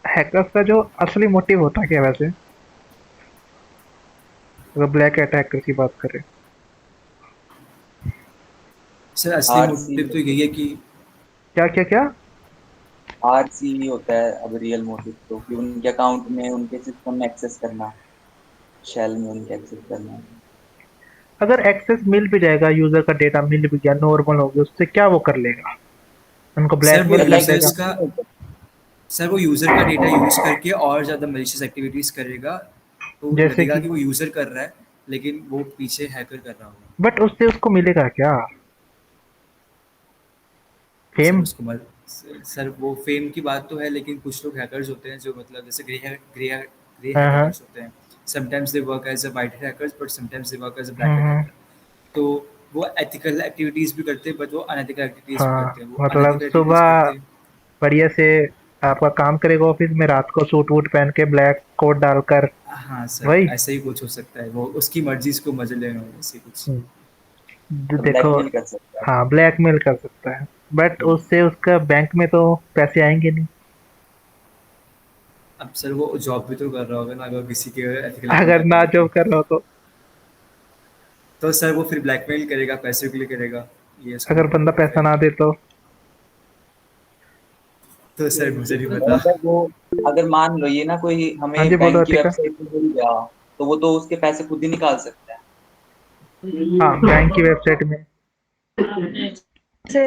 Speaker 1: हैकर्स का जो असली मोटिव होता है क्या वैसे, अगर ब्लैक हैट हैकर की बात करें?
Speaker 5: सर असली
Speaker 3: आरसी
Speaker 5: मोटिव तो यही है कि
Speaker 1: क्या क्या क्या?
Speaker 3: आरसी होता है अब रियल मोटिव तो, कि उनके अकाउंट में उनके सिस्टम में एक्सेस करना, शेल में उनके एक्सेस करना।
Speaker 1: अगर एक्सेस मिल भी जाएगा, यूजर का डेटा मिल भी गया, नॉर्मल हो गया, उससे क्या वो कर लेगा? उनको
Speaker 5: सर वो
Speaker 1: ब्लैकमेल कर
Speaker 5: यूज़र्स
Speaker 1: देगा?
Speaker 5: का सर वो यूज़र का डेटा यूज़ करके और ज़्यादा मलिशियस एक्टिविटीज़ करेगा, तो
Speaker 1: जैसे
Speaker 5: लगेगा
Speaker 1: कि,
Speaker 5: कि वो यूज़र कर रहा है लेकिन वो पीछे हैकर कर रहा होगा।
Speaker 1: बट उससे उसको मिलेगा क्या?
Speaker 5: Sir
Speaker 1: fame?
Speaker 5: उसको मत सर वो फेम की बात तो है, लेकिन कुछ लोग हैकर्स होते हैं जो मतलब जैसे ग्रे
Speaker 1: हाँ हाँ।
Speaker 5: हैकर्स होते हैं। Sometimes they work as a white hackers but sometimes they work as a black
Speaker 1: hmm.
Speaker 5: Hacker. तो वो एथिकल एक्टिविटीज़ भी करते हैं बट वो अनएथिकल एक्टिविटीज़ भी
Speaker 1: हाँ,
Speaker 5: करते हैं। वो
Speaker 1: मतलब
Speaker 5: अनएथिकल एक्टिविटीज़
Speaker 1: सुबह
Speaker 5: करते हैं।
Speaker 1: बढ़िया से आपका काम करेगा ऑफिस में, रात को सूट वूट पहन के ब्लैक कोट डालकर,
Speaker 5: हाँ सर
Speaker 1: वही।
Speaker 5: ऐसा ही कुछ हो सकता है, वो उसकी मर्जी इसको मजे लेना हो ऐसे कुछ।
Speaker 3: तो
Speaker 1: देखो,
Speaker 3: ब्लैकमेल कर सकता है।
Speaker 1: हाँ ब्लैकमेल कर सकता है, बट उससे उसका बैंक में तो पैसे आएंगे नहीं,
Speaker 5: अब सर वो जॉब भी तो कर रहा होगा ना, अगर किसी के एथिकल
Speaker 1: अगर
Speaker 5: एक्टिविटी
Speaker 1: ना
Speaker 5: करेगा
Speaker 1: जॉब कर रहा हो तो।
Speaker 5: तो सर वो फिर ब्लैकमेल करेगा, पैसे के लिए करेगा, ये इसका
Speaker 1: अगर
Speaker 5: मतलब
Speaker 1: बंदा
Speaker 5: होगा
Speaker 1: पैसा
Speaker 5: फिर।
Speaker 1: ना दे
Speaker 5: तो सर मुझे नहीं
Speaker 3: तो
Speaker 5: पता।
Speaker 3: अगर वो, अगर मान लो ये ना कोई
Speaker 1: हाँ
Speaker 3: हमें
Speaker 1: जी, बोलो
Speaker 3: बैंक की
Speaker 1: अतिका।
Speaker 3: वेबसाइट पे मिल गया, तो वो तो उसके पैसे खुद ही निकाल सकता है।
Speaker 1: हाँ, बैंक की वेबसाइट में।
Speaker 4: से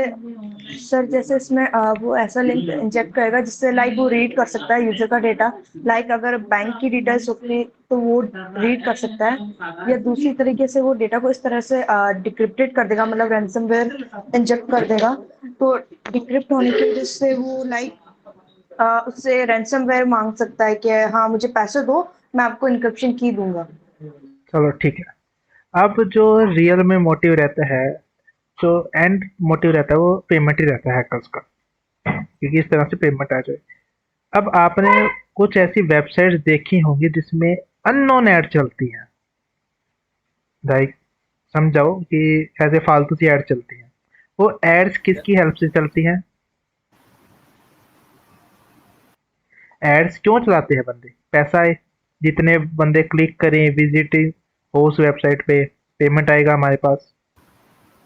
Speaker 4: सर जैसे इसमें वो ऐसा लिंक इंजेक्ट करेगा जिससे लाइक वो रीड कर सकता है यूजर का डेटा। लाइक अगर बैंक की डिटेल्स होती तो वो रीड कर सकता है, या दूसरी तरीके से वो डेटा को इस तरह से डिक्रिप्टेड कर देगा, मतलब रैंसमवेयर इंजेक्ट कर देगा। तो डिक्रिप्ट होने की वजह से वो लाइक उससे रैंसमवेयर मांग सकता है कि हाँ मुझे पैसे दो, मैं आपको इनक्रिप्शन की दूंगा।
Speaker 1: चलो ठीक है। अब जो रियल में मोटिव रहता है, जो एंड मोटिव रहता है, वो पेमेंट ही रहता है हैकर्स का, क्योंकि इस तरह से पेमेंट आ जाए। अब आपने कुछ ऐसी वेबसाइट्स देखी होंगी जिसमें अननोन ऐड चलती हैं, लाइक समझाओ कि ऐसे फालतू सी ऐड चलती हैं, वो एड्स किसकी हेल्प से चलती हैं? एड्स क्यों चलाते हैं बंदे? पैसा है, जितने बंदे क्लिक करें, विजिट हो उस वेबसाइट पे, पेमेंट आएगा हमारे पास।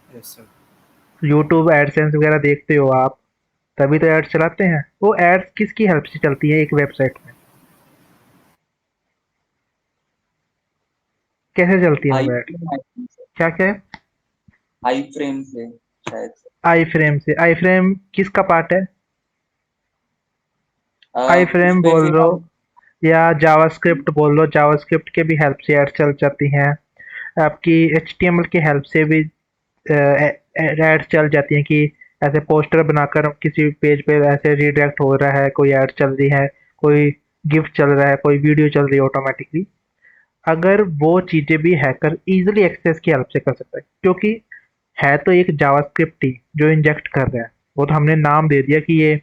Speaker 5: Yes sir.
Speaker 1: यूट्यूब एडसेंस वगैरह देखते हो आप, तभी तो एड्स चलाते हैं। वो एड्स किसकी हेल्प से चलती है एक वेबसाइट में? कैसे चलती है
Speaker 3: आई
Speaker 1: वो एड?
Speaker 3: फ्रेम
Speaker 1: क्या क्या है?
Speaker 3: आई फ्रेम से शायद से।
Speaker 1: आई फ्रेम से? आई फ्रेम किसका पार्ट है? आई
Speaker 3: उस
Speaker 1: फ्रेम
Speaker 3: पे
Speaker 1: बोल
Speaker 3: फिर
Speaker 1: रहे
Speaker 3: हम
Speaker 1: हो या जावास्क्रिप्ट बोल रहे हो? जावास्क्रिप्ट के भी हेल्प से एड चल जाती हैं। आपकी एचटीएमएल की हेल्प से भी एड चल जाती हैं कि ऐसे पोस्टर बनाकर किसी पेज पे ऐसे रिडायरेक्ट हो रहा है, कोई ऐड चल रही है, कोई गिफ्ट चल रहा है, कोई वीडियो चल रही है ऑटोमेटिकली। अगर वो चीज़ें भी हैकर इजीली एक्सेस की हेल्प से कर सकता है, क्योंकि है तो एक जावास्क्रिप्ट ही जो इंजेक्ट कर रहा है। वो तो हमने नाम दे दिया कि ये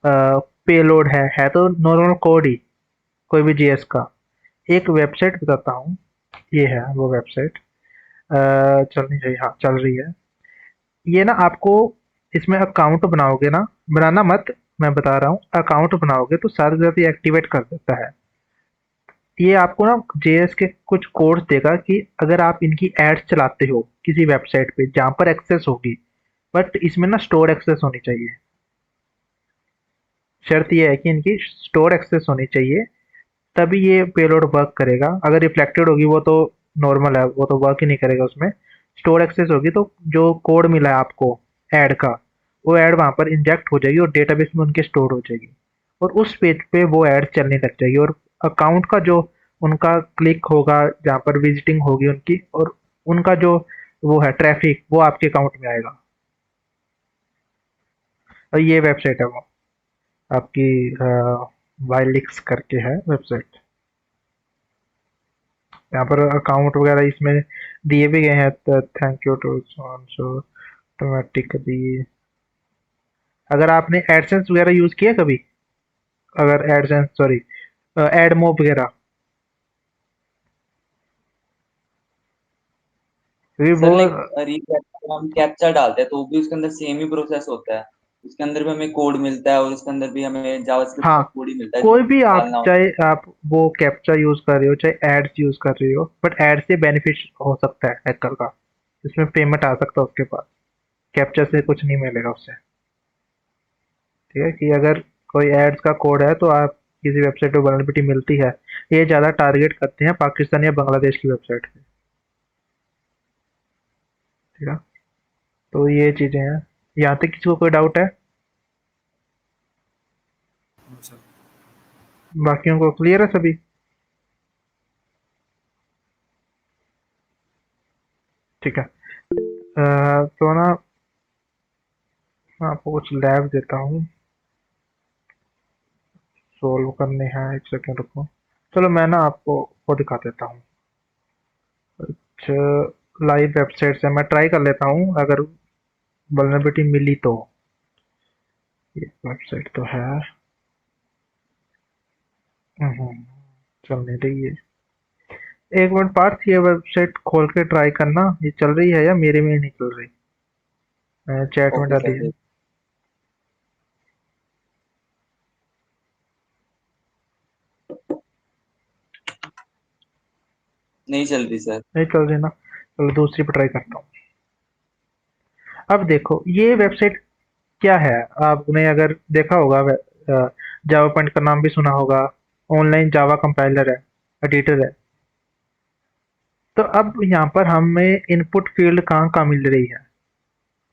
Speaker 1: पेलोड है तो नॉर्मल कोड ही, कोई भी जीएस का। एक वेबसाइट बताता हूँ, ये है वो वेबसाइट, चल नहीं रही, हाँ चल रही है। ये ना आपको इसमें अकाउंट बनाओगे ना, बनाना मत, मैं बता रहा हूँ, अकाउंट बनाओगे तो साथ साथ ये एक्टिवेट कर देता है। ये आपको ना जेएस के कुछ कोड्स देगा कि अगर आप इनकी एड्स चलाते हो किसी वेबसाइट पे जहाँ पर एक्सेस होगी, बट इसमें ना स्टोर एक्सेस होनी चाहिए। शर्त ये है कि इनकी स्टोर एक्सेस होनी चाहिए, तभी ये पेलोड वर्क करेगा। अगर रिफ्लेक्टेड होगी वो तो नॉर्मल है, वो तो वर्क ही नहीं करेगा उसमें। स्टोर एक्सेस होगी तो जो कोड मिला है आपको ऐड का, वो ऐड वहाँ पर इंजेक्ट हो जाएगी और डेटाबेस में उनके स्टोर हो जाएगी, और उस पेज पे वो ऐड चलने लग जाएगी, और अकाउंट का जो उनका क्लिक होगा, जहाँ पर विजिटिंग होगी उनकी, और उनका जो वो है ट्रैफिक, वो आपके अकाउंट में आएगा। और ये वेबसाइट है वो आपकी, वाइलिक्स करके है वेबसाइट। यहाँ पर अकाउंट वगैरह इसमें दिए भी गए हैं, thank you to so automatically. अगर आपने एडसेंस वगैरह यूज किया कभी, अगर एडसेंस सॉरी एडमोब वगैरह, क्योंकि
Speaker 3: सर
Speaker 1: वो
Speaker 3: लाइक रीकैप्चा हम कैप्चा डालते हैं तो वो भी उसके अंदर सेम ही प्रोसेस होता है। उसके अंदर भी हमें कोड मिलता है और उसके अंदर भी हमें जावास्क्रिप्ट
Speaker 1: हाँ,
Speaker 3: का कोड ही मिलता है
Speaker 1: कोई भी आप
Speaker 3: डालना होता
Speaker 1: चाहे आप वो कैप्चा यूज कर रहे हो चाहे एड्स यूज कर रहे हो, बट एड से बेनिफिट हो सकता है हैकर का, इसमें पेमेंट आ सकता है उसके पास, कैप्चा से कुछ नहीं मिलेगा उससे। ठीक है कि अगर कोई एड्स का कोड है तो आप किसी वेबसाइट पे वल्नरेबिलिटी मिलती है, ये ज़्यादा टारगेट करते हैं पाकिस्तान या बांग्लादेश की वेबसाइट पे। ठीक है, तो ये चीज़ें हैं। यहाँ तक किसी को कोई डाउट है?
Speaker 5: No sir.
Speaker 1: बाकियों को क्लियर है सभी? ठीक है, तो ना मैं आपको कुछ लैब देता हूँ, सोल्व करने हैं, एक सेकेंड रुको। चलो मैं ना आपको वो दिखा देता हूँ, अच्छा लाइव वेबसाइट से मैं ट्राई कर लेता हूँ, अगर वल्नरेबिलिटी मिली तो। ये वेबसाइट तो है, चल नहीं रही है। एक मिनट पार्थ, ये वेबसाइट खोल के ट्राई करना, ये चल रही है या मेरे में ही नहीं चल रही? मैंने चैट
Speaker 3: है।
Speaker 1: में
Speaker 3: ओके
Speaker 1: डाली है।
Speaker 3: सर, नहीं चल रही सर।
Speaker 1: नहीं चल रही ना, चलो दूसरी पर ट्राई करता हूँ। अब देखो ये वेबसाइट क्या है, आपने अगर देखा होगा, जावा पॉइंट का नाम भी सुना होगा, ऑनलाइन जावा कंपाइलर है, एडिटर है। तो अब यहाँ पर हमें इनपुट फील्ड कहाँ कहाँ मिल रही है,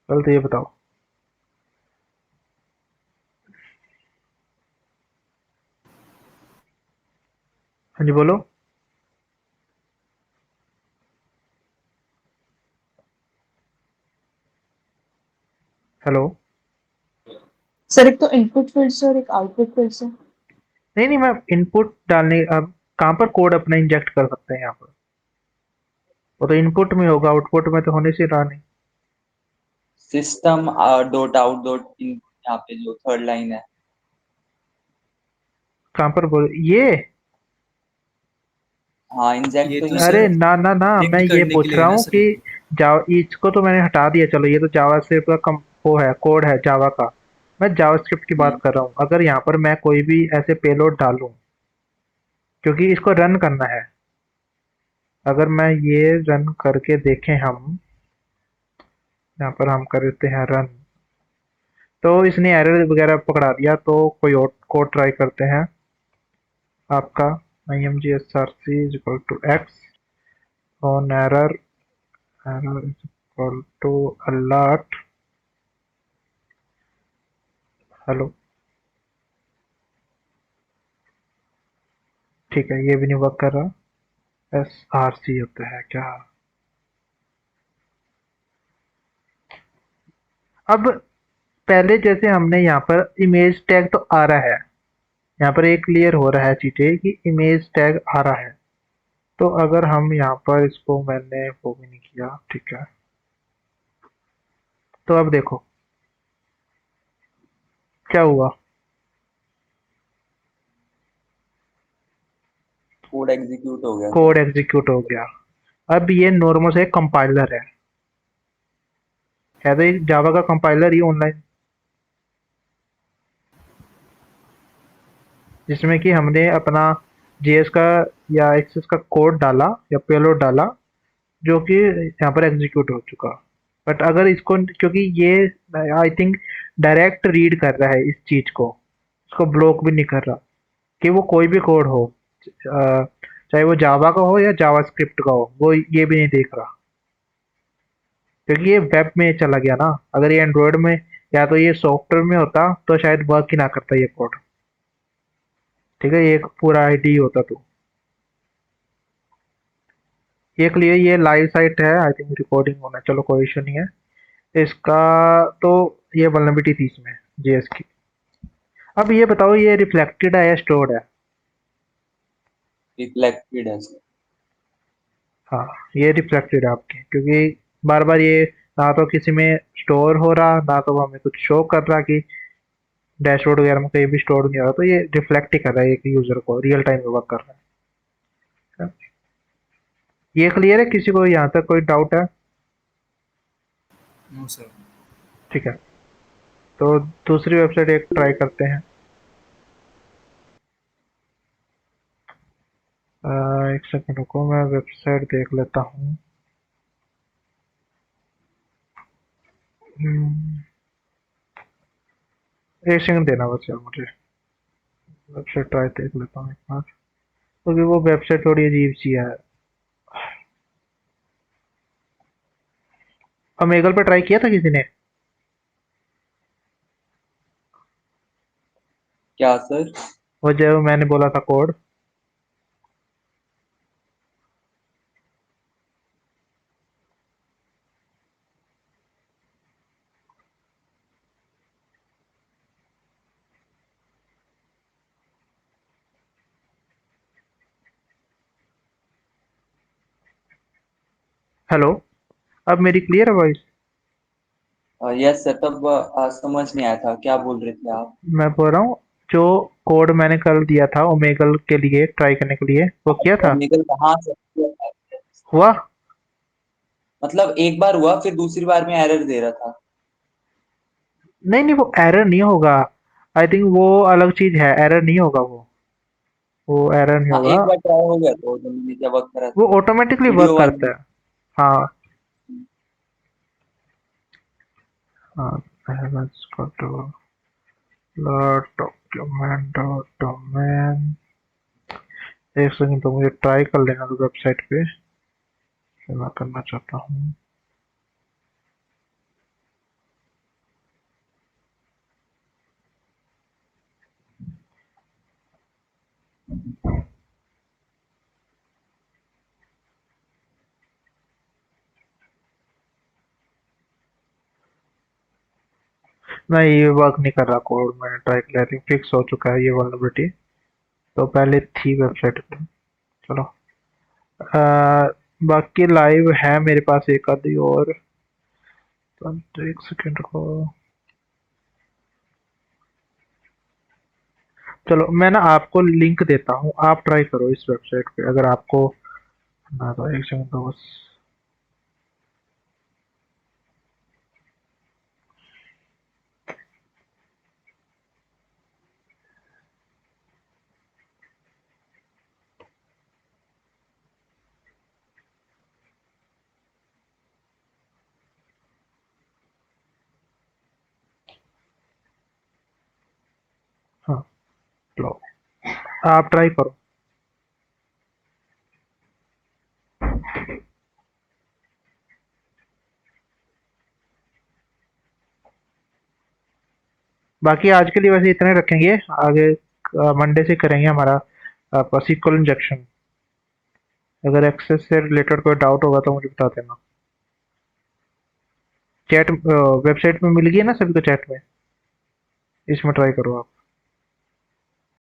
Speaker 1: चलो तो ये बताओ। हाँ जी बोलो। हेलो।
Speaker 4: सर एक तो इनपुट फील्ड से और एक आउटपुट फील्ड से।
Speaker 1: नहीं नहीं, मैं इनपुट डालने, अब कहाँ पर कोड अपना इंजेक्ट कर सकते हैं यहाँ पर? वो तो इनपुट में होगा, आउटपुट में तो होने से रहा नहीं।
Speaker 3: System dot out dot in, यहाँ पे जो थर्ड लाइन है।
Speaker 1: कहाँ पर बोल ये?
Speaker 3: हाँ, इंजेक्ट
Speaker 5: ये
Speaker 3: तो
Speaker 5: तो
Speaker 3: यहीं पे
Speaker 1: अरे
Speaker 5: सर
Speaker 3: है।
Speaker 1: ना ना ना, मैं
Speaker 5: लिंक
Speaker 1: ये
Speaker 5: करने के
Speaker 1: पूछ
Speaker 5: लिए
Speaker 1: रहा
Speaker 5: है ना
Speaker 1: हूँ
Speaker 5: सर
Speaker 1: कि
Speaker 5: ये।
Speaker 1: जावा, इसको तो मैंने हटा दिया, चलो ये तो जावा से का वो है, कोड है जावा का। मैं जावास्क्रिप्ट की बात कर रहा हूँ। अगर यहाँ पर मैं कोई भी ऐसे पेलोड डालूं, क्योंकि इसको रन करना है, अगर मैं ये रन करके देखें, हम यहाँ पर हम कर देते हैं रन, तो इसने एरर वगैरह पकड़ा दिया। तो कोई और कोड ट्राई करते हैं। आपका imgsrc is equal to x on error, error is equal to alert. Hello, ठीक है, ये भी नहीं वर्क कर रहा। SRC होता है क्या? अब पहले जैसे हमने यहाँ पर इमेज टैग तो आ रहा है, यहाँ पर एक क्लियर हो रहा है चीजें कि इमेज टैग आ रहा है। तो अगर हम यहाँ पर इसको, मैंने वो भी नहीं किया, ठीक है, तो अब देखो क्या हुआ।
Speaker 3: कोड एग्जीक्यूट हो गया
Speaker 1: कोड
Speaker 3: सर।
Speaker 1: एग्जीक्यूट हो गया। अब ये नॉर्मल से कंपाइलर है तो एक जावा का कंपाइलर ही ऑनलाइन, जिसमें कि हमने अपना जेएस का या एक्सेस का कोड डाला या पेलोड डाला, जो कि यहाँ पर एग्जीक्यूट हो चुका। बट अगर इसको, क्योंकि ये आई थिंक डायरेक्ट रीड कर रहा है इस चीज को, इसको ब्लॉक भी नहीं कर रहा, कि वो कोई भी कोड हो, चाहे वो जावा का हो या जावास्क्रिप्ट का हो, वो ये भी नहीं देख रहा, क्योंकि ये वेब में चला गया ना। अगर ये एंड्रॉयड में या तो ये सॉफ्टवेयर में होता तो शायद वर्क ही ना करता ये कोड। ठीक है, ये एक पूरा आईडी होता तो। ये क्लियर, ये लाइव साइट है, आई थिंक रिकॉर्डिंग होना, चलो कोई इशू नहीं है इसका। तो ये वल्नरेबिलिटी थी इसमें जेएस की। अब ये बताओ, ये रिफ्लेक्टेड है या स्टोर्ड है?
Speaker 3: रिफ्लेक्टेड है सर।
Speaker 1: हाँ, ये रिफ्लेक्टेड है आपके, क्योंकि बार बार ये ना तो किसी में स्टोर हो रहा, ना तो हमें कुछ शो कर रहा कि डैशबोर्ड वगैरह में कहीं भी स्टोर नहीं हो रहा। तो ये रिफ्लेक्ट ही कर रहा है एक यूजर को, रियल टाइम में वर्क कर रहा है। ये क्लियर है? किसी को यहाँ तक कोई डाउट है?
Speaker 5: No sir.
Speaker 1: ठीक है, तो दूसरी वेबसाइट एक ट्राई करते हैं। एक सेकंड रुको, मैं वेबसाइट देख लेता हूँ। हम्म, एक सेकंड देना बस यार मुझे, वेबसाइट ट्राई देख लेता हूँ एक बार, क्योंकि वो वेबसाइट थोड़ी अजीब सी है। अमेगल पे ट्राई किया था किसी ने?
Speaker 3: क्या सर?
Speaker 1: वो जो मैंने बोला था कोड। हेलो, अब मेरी क्लियर है वॉइस?
Speaker 3: यस सर, तब समझ नहीं आया था क्या बोल रहे थे आप।
Speaker 1: मैं बोल रहा हूँ, जो कोड मैंने कल दिया था ओमेगल के लिए ट्राई करने के लिए, वो किया था?
Speaker 3: ओमेगल कहाँ से?
Speaker 1: हुआ?
Speaker 3: मतलब एक बार हुआ, फिर दूसरी बार में एरर दे रहा था।
Speaker 1: नहीं नहीं, वो एरर नहीं होगा। आई थिंक वो अलग चीज है, एरर नहीं होगा वो एरर नहीं
Speaker 3: हाँ,
Speaker 1: होगा।
Speaker 3: एक बार ट्राई हो गया तो जब मैंने जब वर्क करा
Speaker 1: वो
Speaker 3: था
Speaker 1: ऑटोमेटिकली वर्क
Speaker 3: वीडियो
Speaker 1: करता
Speaker 3: वाली।
Speaker 1: है। हाँ हाँ, डॉक्यूमेंट डोमेन। एक सेकंड, तो मुझे ट्राई कर लेना तो वेबसाइट पे, फिर मैं करना चाहता हूँ। नहीं, ये वर्क नहीं कर रहा कोड, मैंने ट्राई किया थी, फिक्स हो चुका है ये वल्नरेबिलिटी। तो पहले थी वेबसाइट पे। चलो, बाकी लाइव है मेरे पास एक आधी और। तो एक सेकंड को, चलो मैं ना आपको लिंक देता हूँ, आप ट्राई करो इस वेबसाइट पे अगर आपको ना। तो एक सेकंड तो बस, लो आप ट्राई करो। बाकी आज के लिए वैसे इतने रखेंगे, आगे मंडे से करेंगे हमारा सीक्वल इंजेक्शन। अगर एक्सेस से रिलेटेड कोई डाउट होगा तो मुझे बता देना। चैट वेबसाइट में मिल गई है ना सभी को, चैट में इसमें ट्राई करो आप।